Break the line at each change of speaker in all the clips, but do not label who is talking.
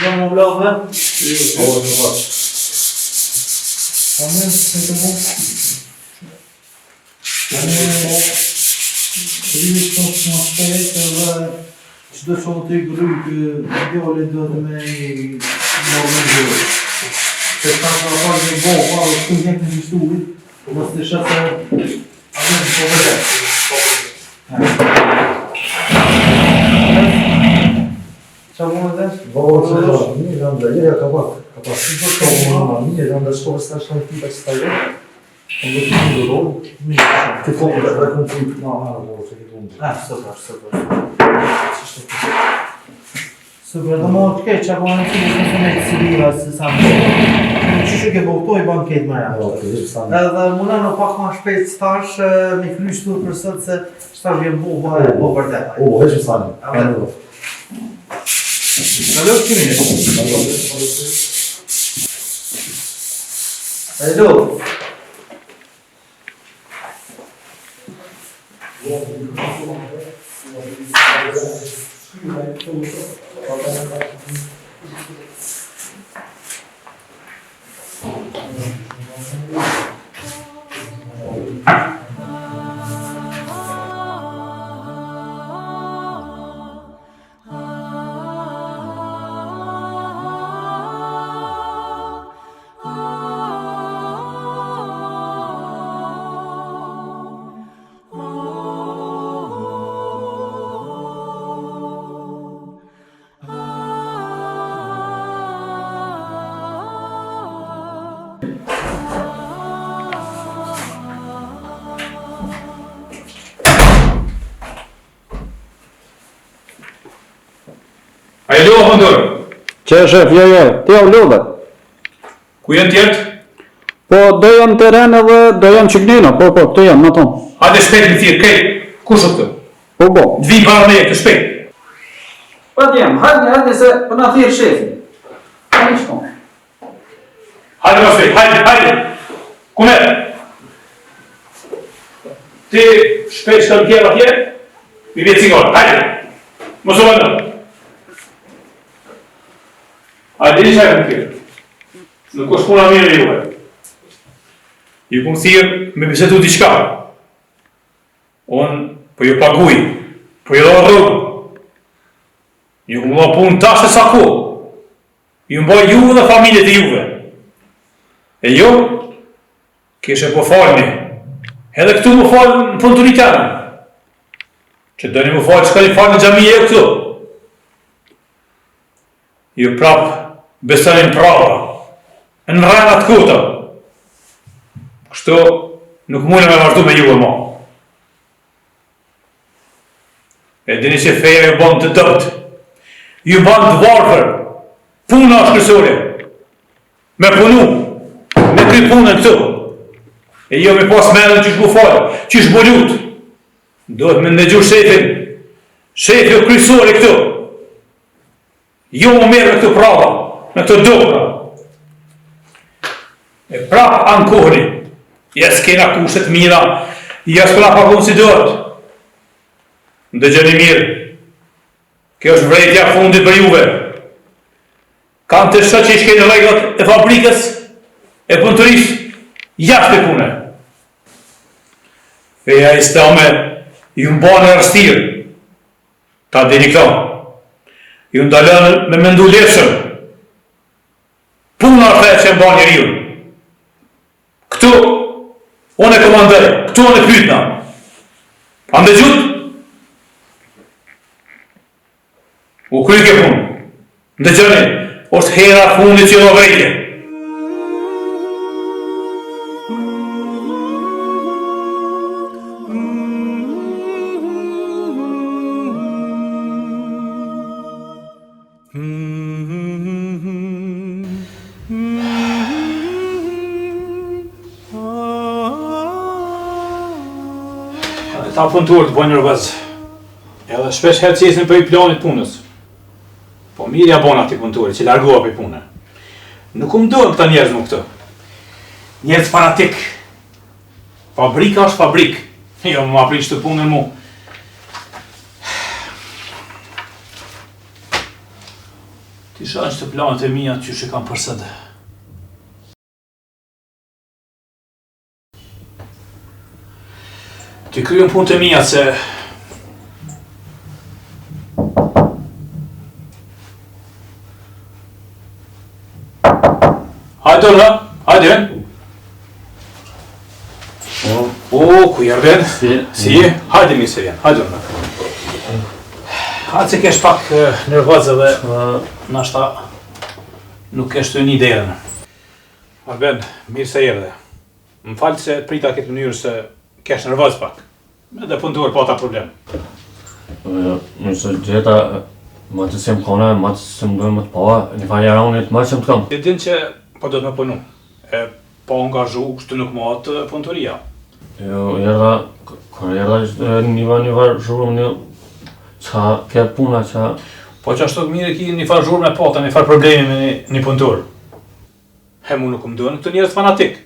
Vamos lá, né? Çdo çoğunluğu grup diyorlar dönme normal. Pessoal fazem bom, olha, os clientes de estudo, você deixa só a gente conversar. Chamou das?
Vou nie znam da je, kapak nije znam da što strašno tipa staje. Onda ti do ti kako da konflikt ovo se ide.
Super. Super, do motke që abonë të në me të civila se sa më që ke bëhtoj banket më jashtë. Edhe muna në pak ma shpejt stash me kryshtu për sot se shtash vjen bo për te.
Veç më sani.
Në lëfë që mine? Hello.
Alo, Hëndër.
Që shef, jo, ti au lodhe.
Ku janë tjertë?
Po, do janë teren edhe do janë qiknina, po, këto janë, në tonë.
Hajde shpejt në thirë, kej, kush o këtë?
Po.
Dvi para me të shpejt.
Pa t'jem, hajde se për në thirë shefin. Hajde shkon.
Hajde më shpejt, hajde. Kumer. Ti shpejt shkën tjerë atje, mi vjetë cigare, hajde. Mos u vëndë. Hajde, një shajë në tjerë. Nuk është puna mirë juve. Ju këmë thirë me bisetu diqka. Unë po ju paguj, po ju dha rrugë. Ju këmë dha punë tash e sa ko. Ju mbaj ju dhe familjet e juve. E ju, kishe po falni. Edhe këtu më falë në punë të një tërën. Që do një më falë që ka një falë në gjami e këtu. Ju prapë besanin prava. Në rrënat kuta. Kështu nuk mune me vazhdu me juve ma. E dini që feja ju bandë të dëpt. Ju bandë të varfër. Puna është kërësore. Me punu. Me kry punën këtu. E jo me pas menën që shbu falë. Që shbu lutë. Dohet me ndëgju shefin. Shefi o kërësore këtu. Jo më merë me këtu prava. Me këtu dukra. E prap ankohni, jes kena kushtet mira, jes këna pagun si dërët. Ndëgjëni mirë, kjo është vrejtja fundit për juve. Kanë të shët që i shkejnë rreglat e fabrikës, e punëtërisht, jashtë e pune. Feja islame ju mbanë e rështirë, ta dini këto. Ju ndalën me mendu lefshëm. Puna është e që mbanë njeriun. Këtu, unë e komandoj, këtu unë e pyetna. Ande gjut? U kry ke punë. Ndëgjoni, është hera fundit që do vrejtje. Këta punëtorë të bojnë nervoz. Edhe shpesh herë qesin për i planit punës. Po mirë ja bon ati punëtori që largoha për i punë. Nuk më duhen këta njerëz më këto. Njerëz fanatik. Fabrika është fabrik. Jo më aprish të punën mu. Ti shoh që të planet e mia që kam përsëd. Ti kryem punët e mia se Hajde, hajde. Ku jardin? Si je? Hajde mi se vjen, hajde. Hajde se kesh pak nervoz edhe nashta nuk kesh të një derën. Arben, mirë se erdhe. Më falë se prita këtë mënyrë se kesh nervoz pak. Edhe punëtor pa ta problem.
Nëse gjeta më të sem kona, më të sem dojnë më të paha, një fa jara unë të më që më të kam.
Ti din që po do të me punu, e po angazhu kështu nuk më atë punëtoria.
Jo, jera, kërë jera një var zhurëm një, qa ke puna, qa...
Po që ashtu të mirë ki një farë zhurë me pata, një farë problemi me një punëtor. He mu nuk më duhen këtë njerëz fanatik.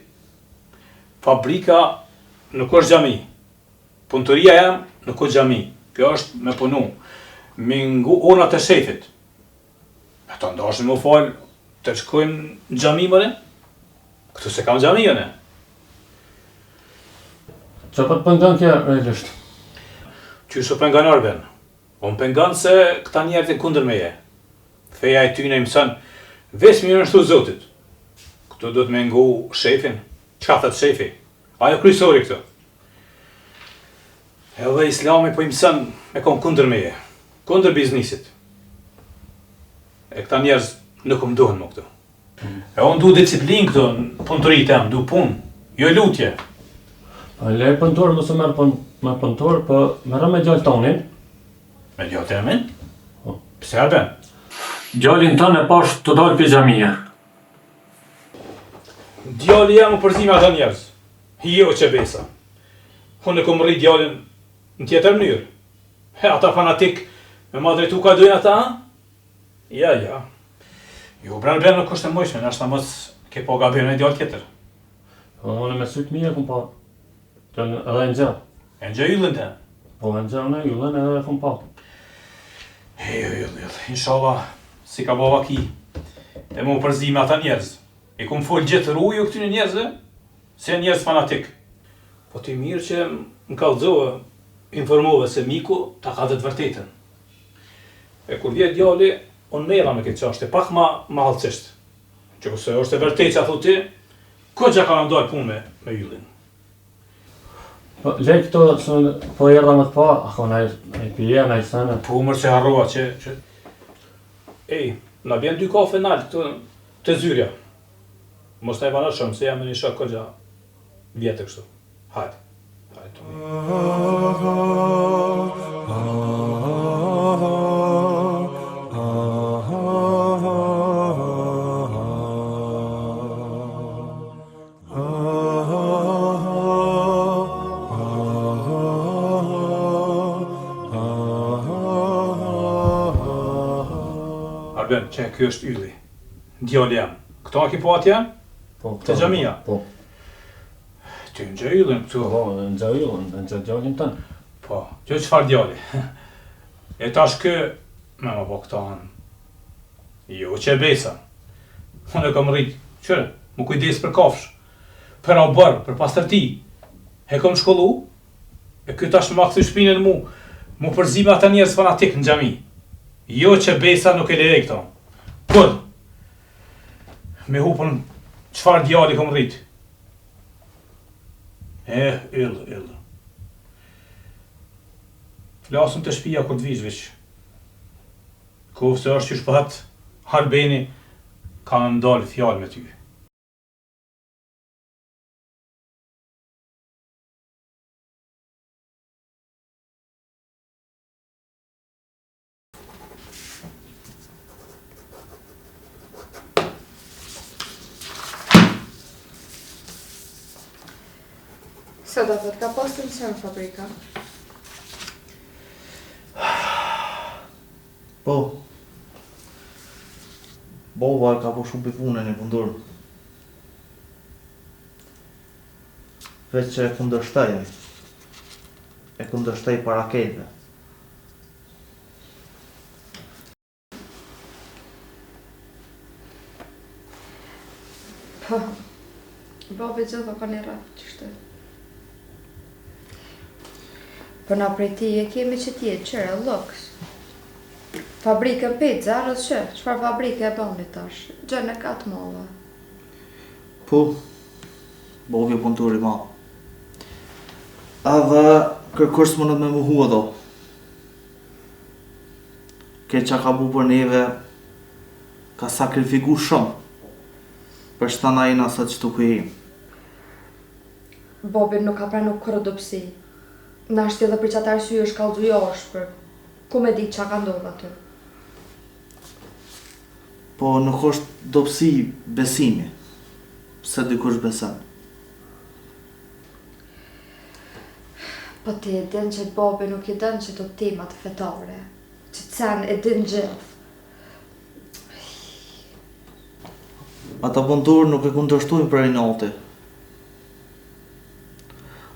Fabrika nuk është gjami. Punëtoria jam nuk është gjami. Kjo është me punu. Me ngu onat e shefit. E ta ndashën më falë, të shkojmë në gjami mëre? Këtu se kam gjami jëne.
Qa pa të pëngan kja, realisht?
Qysh o pengan arben? Unë pengan se këta njerët e kundër meje. Feja e tyne i mësën, veç mirë nështu zotit. Këtu do të me ngu shefin. Qka thët shefi? Ajo kryesori këtu. Edhe islami po i mësën me kon kundër meje. Kundër biznisit. E këta njerëz nuk më duhen më këtu. E unë du disciplin këtu në punëtorit e du punë, jo lutje.
A lej pëntor, mëse merë me pëntor, po merë me gjallë tonin.
Me gjallë të emin?
Po.
Pse arben?
Gjallin tonë e pash të dalë për gjamija.
Djalli jam u përzime ata njerëz. Jo që besa. Unë e kom rrit djallin në tjetër mënyrë. He, ata fanatik me ma drejtu ka dojnë ata? Ja. Jo, bralben nuk është e mojshme, nashta mos ke po gabirë me djallë tjetër.
Po, unë me sytë mija kum pa. Edhe në gjallë.
E në gjë yllën të?
Po, në gjallë në yllën edhe kum pa.
Jo, inshallah, si ka bova ki, e mu përzime ata njerëz. E kum fol gjithë rruju këtyne njerëzve, se njerëz fanatik. Po ti mirë që më kallëzove, informove se miku ta ka dhe të vërtetën. E kur vjet djali, unë mera me këtë qashtë, pak ma halëcisht. Që këse është e vërtet që a thuti, ko që ka në dojë punë me yllin.
Po, lej këto, po erda më të pa, ako na i pije, na i sene.
Po mërë që harrova që... Ej, na bjen 2 kafe nalë këtu të zyrja. Mos të e vana shumë, se jam e një shok këgja vjetë kështu. Hajde. Arben, që kjo është ylli. Djalli jam. Këto a ki po atje?
Po,
Të gjamia?
Po.
Ty në gjë yllin këtu.
Po, në gjë yllin, në gjë gjallin tënë.
Po, që qëfar djalli? E tash kë, me më po këta hanë. Jo që e besa. Unë e kam rritë, qëre, më kujdes për kafsh. Për abërë, për pastërti. E kam shkollu, e kjo tash më akthy shpinën mu përzime ata njerëz fanatik në gjami. Jo që besa nuk e lejej këta. Kur? Me hupën qëfar djalli kam rritë. Yll. Flasëm të shpia kur të vish veç. Kofë se është që shpat, Harbeni ka në ndalë fjallë me ty.
Sot do të ka postë në fabrika.
Po. Bova ka po shumë për punën e pundur. Veç që e kundërshtaj. E kundërshtaj para kejtve.
Po, babi gjitha ka një rap qështë. Po na prej ti e kemi që ti e qërë, loks. Fabrikën pizza, rrës që, qëfar fabrike e bëni tash? Gjën e katë molla.
Po, babi punëtori ma. Edhe kërkës më nëtë me muhu do. Ke që ka bu për neve, ka sakrifiku shumë. Për shtana i nësët që të kujim.
Bobi nuk ka pranu kërëdopsi. Na është edhe për qatë arsye është kallëzu jashtë për ku me di qa ka ndodhë aty.
Po nuk është dopsi besimi, se dikush beson.
Po ti e din që Bobi nuk i din që të temat fetare, që cen e din gjithë.
Ata punëtorë nuk e kundërshtojnë për inati.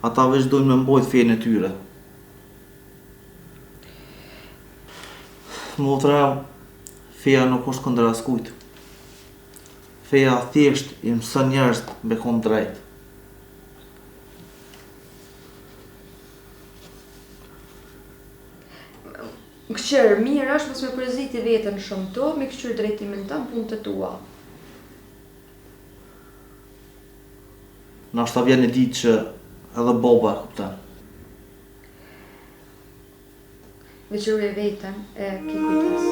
Ata veç dojnë me mbojt fejnë e tyre. Motra, feja nuk është kundër askujt. Feja thjesht i mësën njerëz me kon drejt.
Këshirë, mirë është mos me përziti vetën shumë to, me këshirë drejtimin të në punë të tua.
Nashta vjen e ditë që edhe baba e kupton.
Veçëruje vetën e ki kujtes.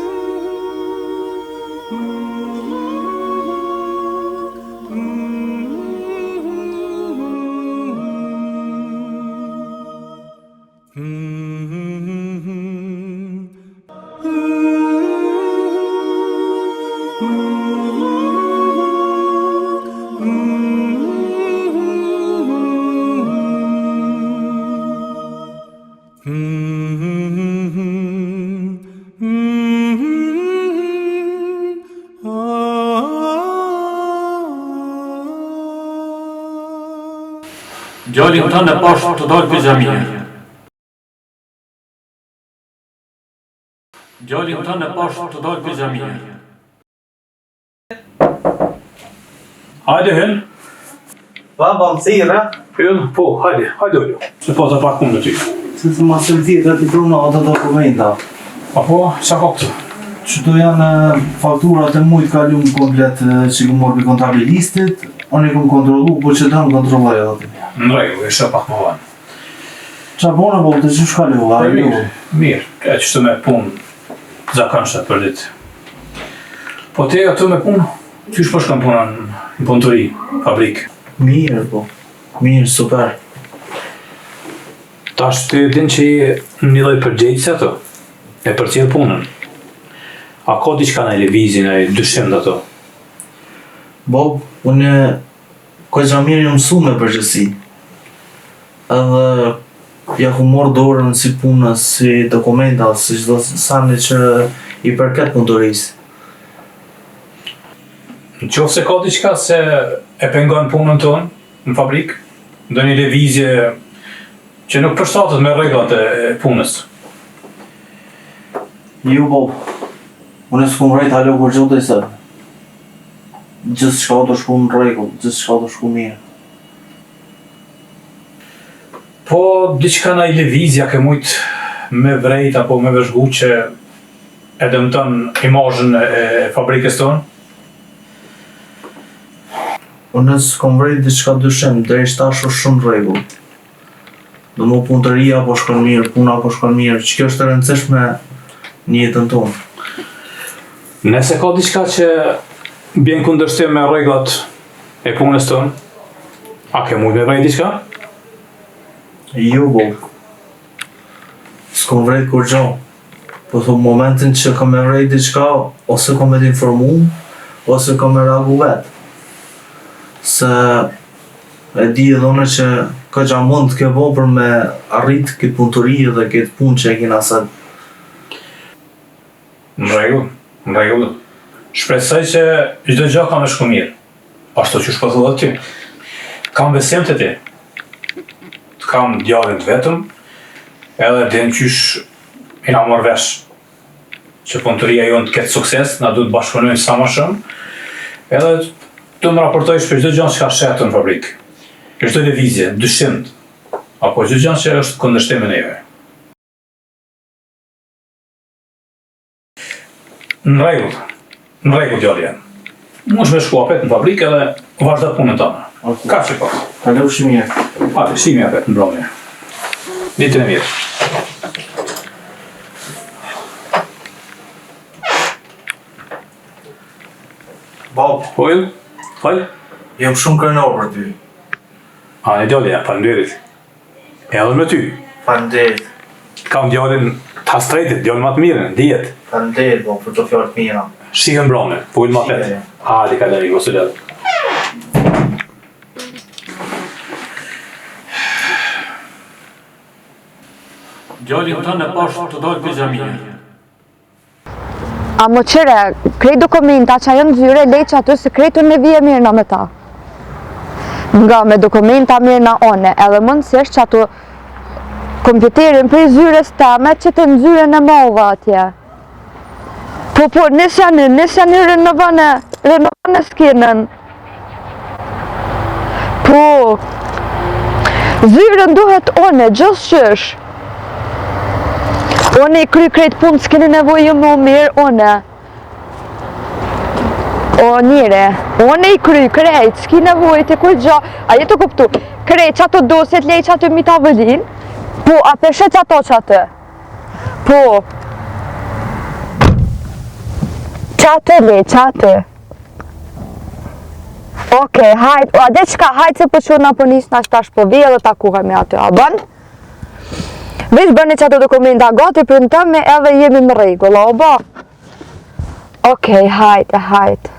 Djalin tënë e pash të dalë për xhamia. Djalin tënë e pash të dalë për xhamia.
Hajde hen,
Baba më thirë,
hyll, po, hajde ullu. Se po të pak unë në ty.
se të ma sëllëtit i pruna ato dokumenta.
Apo, sa ka këtë?
Qëto janë fakturat e mujt kalum komplet që ku morë për kontabilistit, unë i kom kontrolu, po që dëmë kontrolloj edhe.
Në rregull, isha pak më vanë.
Qa bona po të që shkallu, a ju?
Mirë, e qështë me punë zakonshme për ditë. Po te ato me punë, qysh po shkon puna në punëtori, fabrikë?
Mirë po, mirë, super.
Tash ti din që i një lloj përgjegjësi ato, e përcjell punën. A ka diçka në lëvizjen e dyshim dhe ato?
Bob, unë ko gja mirë një mësu me përgjësi. Edhe ja ku morë dorën si punës, si dokumenta, si çdo sani që i përket punëtorisë.
Në qoftë se ka diçka se e pengon punën tonë në fabrikë, ndonjë lëvizje që nuk përshtatet me rregullat e punës.
Ju Bob, unë s'kom rejt halo kur gjote se gjithë shka të shku në rregull, gjithë shka të shku mirë.
Po diçka në i lëvizja ke mujt me vrejt apo me vëzhgu që e dëmton imazhin e fabrikës tonë?
Unë s'kom vrejt diçka dyshim, deri tash është shumë rregull. Do më punëtoria po shkon mirë, puna po shkon mirë, që kjo është e rëndësishme në jetën tonë.
Nëse ka diçka që bjen kundërshtim me rregullat e punës tonë, a ke mujt me vrejt diçka?
Jo, Bob. S'kom vrejt kur gjo. Po thom momentin që kam me vrejt diçka, ose kam me t'informu, ose kam me reagu vetë. Se e di edhe unë që ka gja mund të ke bo për me arrit këtë punëtori dhe këtë punë që e kina sënë.
Në rregull. Shpresoj që çdo gjë ka më shku mirë. Ashtu që shpëtullet ty. Kam besim të ti. Të kam djalin të vetëm, edhe din qysh i na morë vesh. Që punëtoria jonë të ketë sukses, na duhet bashkëpunojmë sa më shumë, edhe të më raportojsh për çdo gjë që ka shetur në fabrikë. Për çdo lëvizje, dyshim, apo çdo gjë që është kundërshtim me neve. Në rregull djalë jam. Mund me shku apet në fabrikë edhe vazhdo punën tonë. Ka që po.
Kalofshi mirë.
Hajde, shimi apet në mbrëmje. Ditën e mirë.
Bab,
Fal?
jam shumë krenor për ty.
A, në djalë jam, faleminderit. Edhe me ty.
Faleminderit.
Kam djalin të hastretit, djalin më të mirën, dijet.
Faleminderit, bab, për të fjalë të mira.
Shihën mbrëmje, po më apet.
Shihën.
Hajde, kalemi, mos u lëre. Djalin tënë e pashtë të dojtë për xhamia.
A më qëre, krej dokumenta që janë zyre, lej që aty se krejtu në vije mirë në me ta. Nga me dokumenta mirë në one, edhe mundësisht që ato kompjuterin për zyres teme që të në zyre në mova atje. Po, nisë janë renovane skinën. Po, zyren duhet one, gjithë qysh. One i kry krejt punë, s'keni nevojë më mirë, one. O njëre, one i kry krejt, s'ki nevojë të kur gjo. A jetë të kuptu, krejt që ato doset, lej që ato mi tavëllin, po, a peshe që ato që atë. Po. Që atë, lej, që atë. Okej, hajt, a dhe qka, hajt se për qurna për njës në ashtash po vijë dhe takuhe me atë, a bënë? Veç bëni që ato dokumenta gati për në tëme edhe jemi në rregull, o ba? Okej, hajt.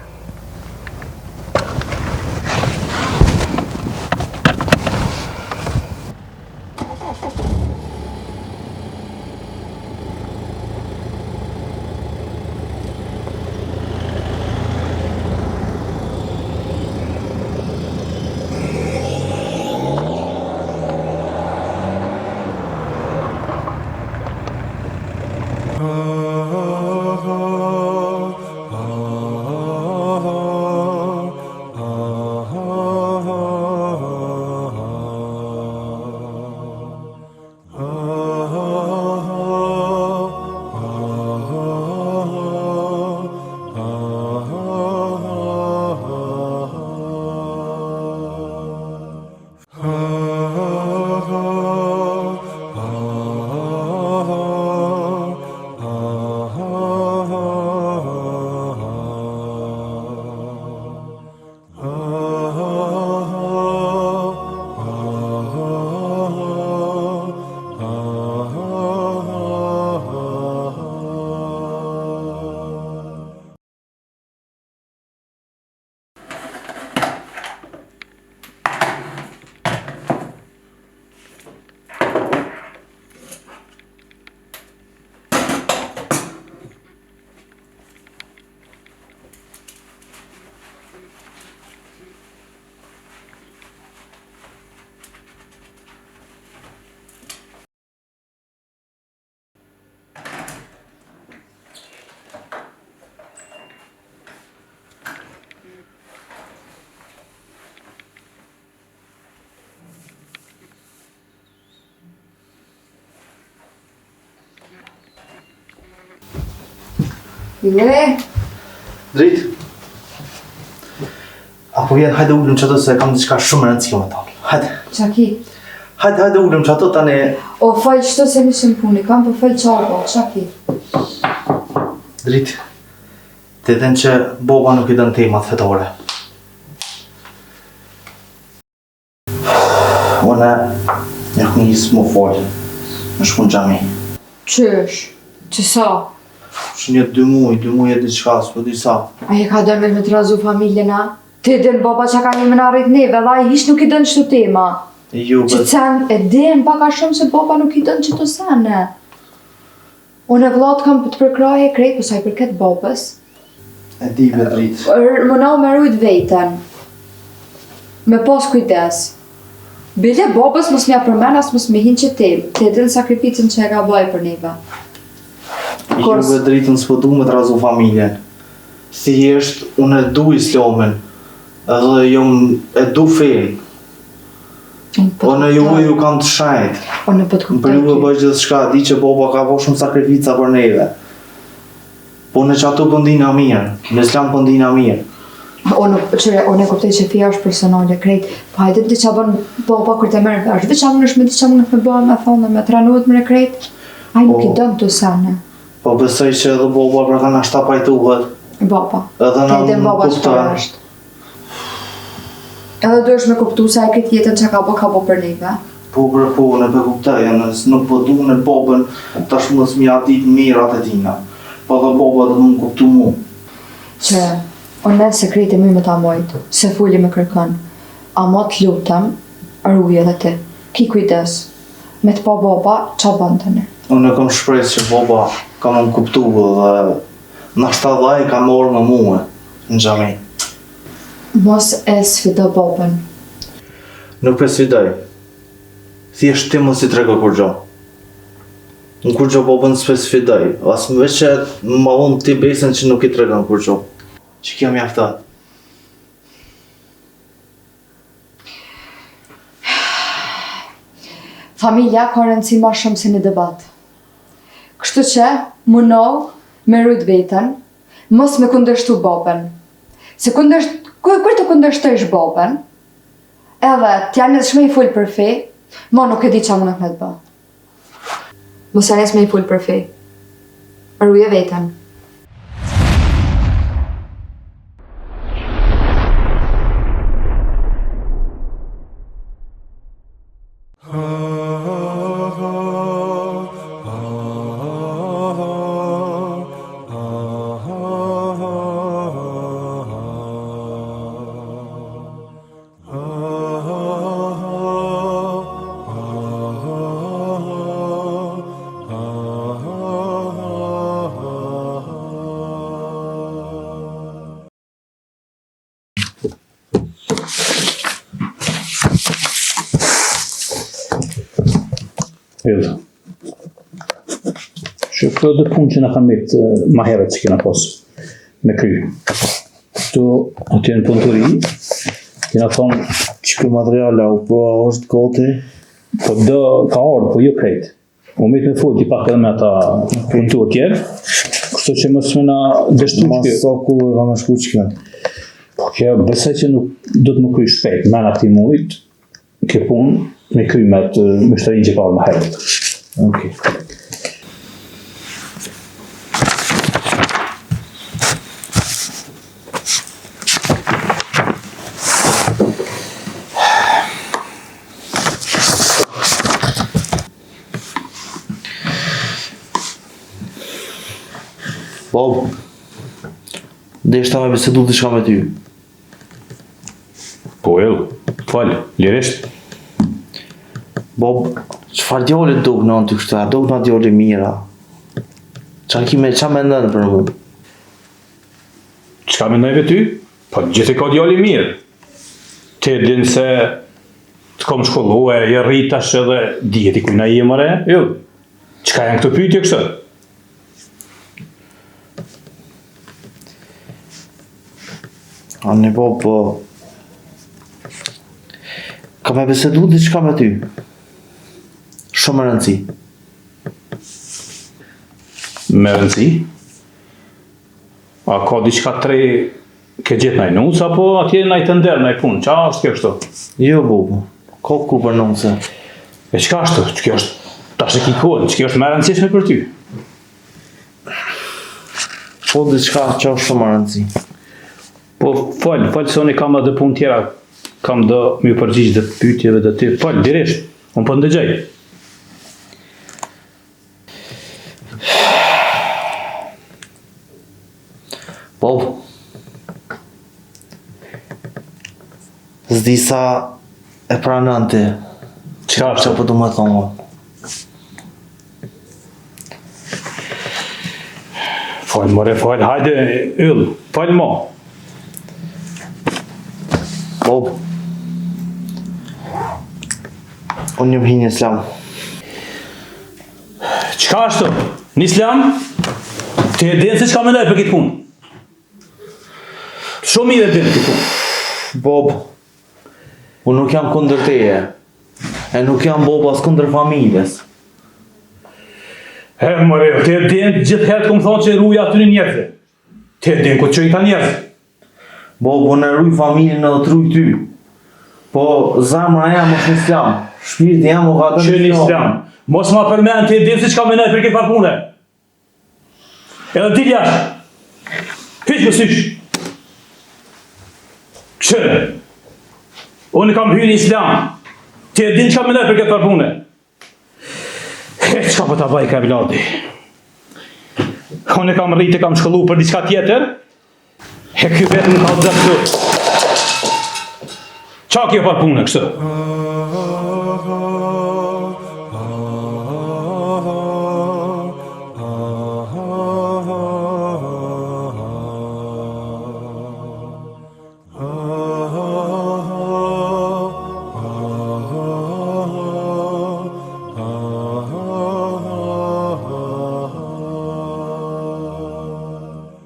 Ile?
Drejt. Apo vjen, hajde ullëm që ato se kam diçka shumë rëndësishme me ta. Hajde.
Qa ki?
Hajde ullëm që ato tani.
O faj qëto se nishim puni, kam për faj qako, qa ki?
Drejt. Të edhe që boba nuk i dënë temat fetore. One, një ku njësë më folë. Në shku në gjami.
Qësh? Qësa?
Që një 2 muj e diçka, s'po di sa.
Aje ka dënë me të razu familjena? Ti dënë baba që ka një më në arrit neve, dhe aje hish nuk i dënë qëto tema.
Jo,
Që të sen e dënë paka shumë se baba nuk i dënë qëto sene. Unë e vllaut kam të përkraje krejt, po sa i përket babës.
E di me dritë.
Mëna me rujt veten. Me pas kujdes. Bile babës mos m'ja përmen as mos me hin që ti edhe në sakrificën që e ka baj për neve.
Jo me dritën s'po du me t'razu familjen. Thjesht, unë e du islamin. Edhe e du fejnë. Unë ju kam të shajt.
Unë po të
Për ju e bëj gjithë shka, di që baba ka po shumë sakrifica për neve. Po në që ato pëndina mirë, në islam pëndina mirë.
Unë e kuptoj që fija është personale krejt, po hajde di që bën baba kur të merë vesh, di që më nëshme, di që më nëshme bëha me thonë, me tranuat më në krejt, a nuk i dëmë të sene.
Po besoj që edhe baba për ka në ashta pajtuhet.
Baba,
Edhe
te edhe baba që për është. Edhe du është me kuptu se a këtë jetën që ka bo për neve.
Po për po, në për kuptaj, nuk po du në babën tash mos mi atit mirat e tina. Po dhe baba dhe më kuptu mu.
Që unë e sekreti mi me ta mojtë, se fulli me kërkën. A mo të lutem, rruje dhe ti. Ki kujdes, me të pa baba, qa bënd të ne?
Unë e kam shpresë që baba ka më kuptu dhe në ashta dhaj ka morë më muë në gjami.
Mos e sfido babën.
Nuk për sfidoj. Thjesht ti mos i trego kur gjo. Në kur gjo babën s'pe sfidoj. As më veç që më unë ti besën që nuk i trego në kur gjo. Që kjo mjaftat.
Familja ka rëndësi ma shumë se një debat. Kështu që, munoh me rujt veten, mos me kundërshtu babën. Se kur të kundërshtojsh babën, edhe t'janë edhe shme i full për fe, ma nuk e di qa më nuk me të bë. Mos janë me i full për fe. Ruje veten.
Edhe. Që kjo dhe punë që në kam mitë ma herët që kena posë me kry. Këtu aty në punëturi, kena thonë
Që kjo materiale, po është gati?
po do ka ardhë, po jo krejt. U mitë me folti pak edhe me ata punëtur tjerë, kështu që mos me na dështu që kjo.
Sa ku e ka me shku që kjo?
Po kjo besoj që nuk do të më kry shpejt, me në këti mujt, kjo punë me kry me të mështërin që ka ardhë ma herët.
Okej. Bob, deshta me bisedu diçka me ty.
Po falë, lirisht.
Bob, çfarë djali duk në ty kështu? A duk në djali mira? Qa me ndënë për mu?
Qka mendojve ty? Po gjithë e ka djali mirë. Ti din se të kom shkollu e i rritash edhe djeti kujna i mëre? Jo. Qka janë këto pyetje kështë?
Ani Bob, ka me bisedu diçka me ty. Shumë e rëndësi.
Me rëndësi? A ka diçka tre ke gjithë naj nuc, apo atje naj të ndërë naj punë? Qa është kjo kështu?
Jo, Bob, ka ku për nuse.
E qka është? Që kjo është tash e ki kohën, që kjo është me rëndësishme për ty?
Po diçka që është shumë e rëndësi.
Po falë se unë kam edhe punë tjera, kam do më përgjigj dhe pyetjeve dhe ty. Falë, dirisht, unë po ndëgjoj.
Po, s'di sa e pranon ti.
Çka
Që
është?
po du me thonë?
Fal, more, fal, hajde, yll, fal mo.
Bob. Unë jam hinë islam.
Qka është të? Në islam, të e dinë se qka mendoj për këtë punë. Shumë mirë e dinë këtë punë.
Bob, unë nuk jam kundër teje. E nuk jam Bob as kundër familjes.
More, të e dinë gjithë herë të këmë thonë që e ruja aty një njerëzve. Të e dinë këtë që i ka njerëzve.
Bob, unë e ruj familjen edhe të ruj ty. Po, zamra jam është në islam. Shpirti jam u ka të
Që në islam, mos ma përmen të e dinë se qka mendoj për këtë farë pune. Edhe dil jashtë. Hyq më sysh. Këshire. Unë kam hyrë në islam. Të e dinë qka mendoj për këtë farë pune. Qka për ta vaj ka vladi? Unë kam rritë, kam shkollu për diçka tjetër. E kjo vetë më ka të zërë. Qa kjo farë pune kështë?